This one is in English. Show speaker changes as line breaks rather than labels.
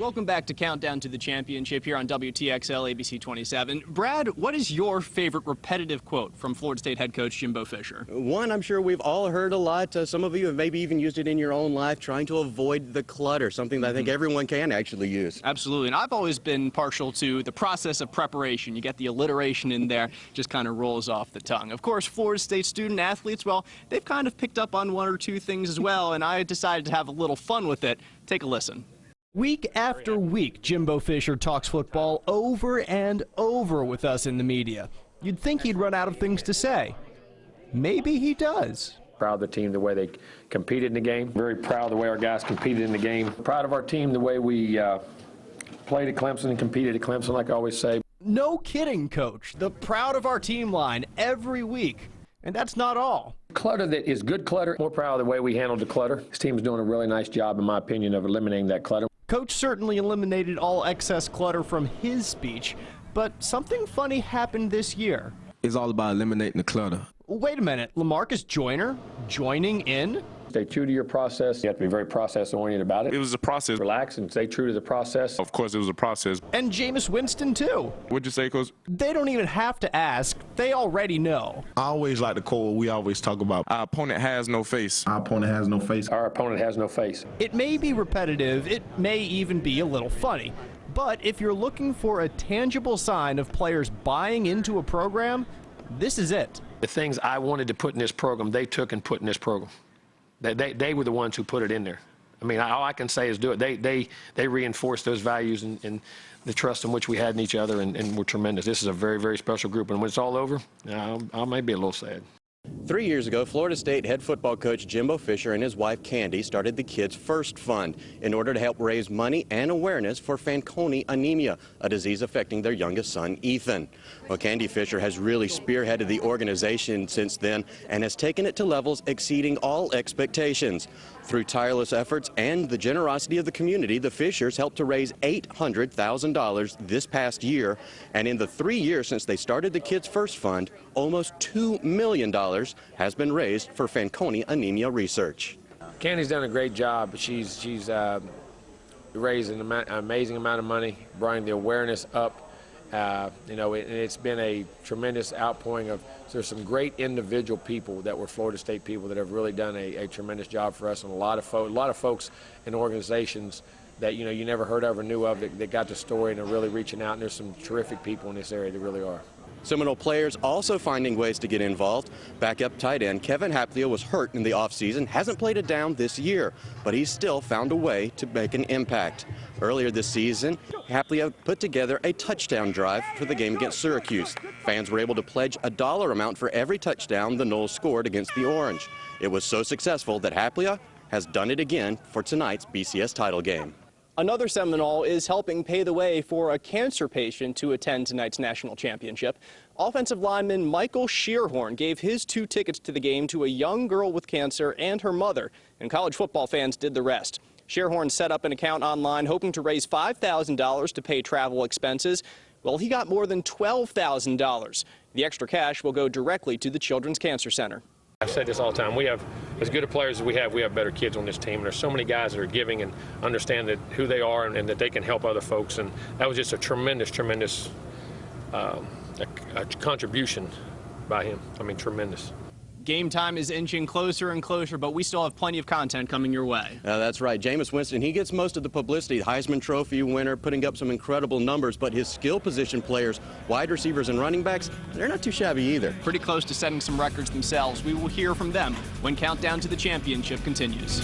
Welcome back to Countdown to the Championship here on WTXL ABC 27. Brad, what is your favorite repetitive quote from Florida State head coach Jimbo Fisher?
One I'm sure we've all heard a lot. Some of you have maybe even used it in your own life, trying to avoid the clutter, something that I think everyone can actually use.
Absolutely, and I've always been partial to the process of preparation. You get the alliteration in there, just kind of rolls off the tongue. Of course, Florida State student athletes, well, they've kind of picked up on one or two things as well, and I decided to have a little fun with it. Take a listen. Week after week, Jimbo Fisher talks football over and over with us in the media. You'd think he'd run out of things to say. Maybe he does.
Proud of the team, the way they competed in the game. Very proud of the way our guys competed in the game. Proud of our team, the way we played at Clemson and competed at Clemson, like I always say.
No kidding, Coach. The proud of our team line every week. And that's not all.
Clutter that is good clutter. More proud of the way we handled the clutter. This team's doing a really nice job, in my opinion, of eliminating that clutter.
Coach certainly eliminated all excess clutter from his speech, but something funny happened this year.
It's all about eliminating the clutter.
Wait a minute, LaMarcus Joyner joining in?
Stay true to your process. You have to be very process-oriented about it.
It was a process.
Relax and stay true to the process.
Of course, it was a process.
And Jameis Winston, too.
What'd you say, Coach?
They don't even have to ask. They already know.
I always like the quote we always talk about.
Our opponent has no face.
Our opponent has no face.
Our opponent has no face.
It may be repetitive. It may even be a little funny. But if you're looking for a tangible sign of players buying into a program, this is it.
The things I wanted to put in this program, they took and put in this program. They were the ones who put it in there. I mean, all I can say is do it. They reinforced those values and the trust in which we had in each other, and were tremendous. This is a very, very special group, and when it's all over, I may be a little sad.
3 years ago, Florida State head football coach Jimbo Fisher and his wife Candy started the Kids First Fund in order to help raise money and awareness for Fanconi anemia, a disease affecting their youngest son, Ethan. Well, Candy Fisher has really spearheaded the organization since then and has taken it to levels exceeding all expectations. Through tireless efforts and the generosity of the community, the Fishers helped to raise $800,000 this past year. And in the 3 years since they started the Kids First Fund, almost $2 million has been raised for Fanconi anemia research.
Candy's done a great job. She's raised an amazing amount of money, bringing the awareness up. You know, it's been a tremendous outpouring of, there's some great individual people that were Florida State people that have really done a tremendous job for us, and a lot of folks and organizations that, you know, you never heard of or knew of that got the story and are really reaching out, and there's some terrific people in this area that really are.
Seminole players also finding ways to get involved. Backup tight end Kevin Haplia was hurt in the offseason, hasn't played it down this year, but he's still found a way to make an impact. Earlier this season, Haplia put together a touchdown drive for the game against Syracuse. Fans were able to pledge a dollar amount for every touchdown the Noles scored against the Orange. It was so successful that Haplia has done it again for tonight's BCS title game. Another Seminole is helping pay the way for a cancer patient to attend tonight's national championship. Offensive lineman Michael Shearhorn gave his 2 tickets to the game to a young girl with cancer and her mother, and college football fans did the rest. Shearhorn set up an account online hoping to raise $5,000 to pay travel expenses. Well, he got more than $12,000. The extra cash will go directly to the Children's Cancer Center.
I've said this all the time. We have, as good a players as we have better kids on this team. And there's so many guys that are giving and understand that who they are and that they can help other folks. And that was just a tremendous contribution by him. I mean, tremendous.
Game time is inching closer and closer, but we still have plenty of content coming your way.
That's right. Jameis Winston, he gets most of the publicity. Heisman Trophy winner, putting up some incredible numbers, but his skill position players, wide receivers and running backs, they're not too shabby either.
Pretty close to setting some records themselves. We will hear from them when Countdown to the Championship continues.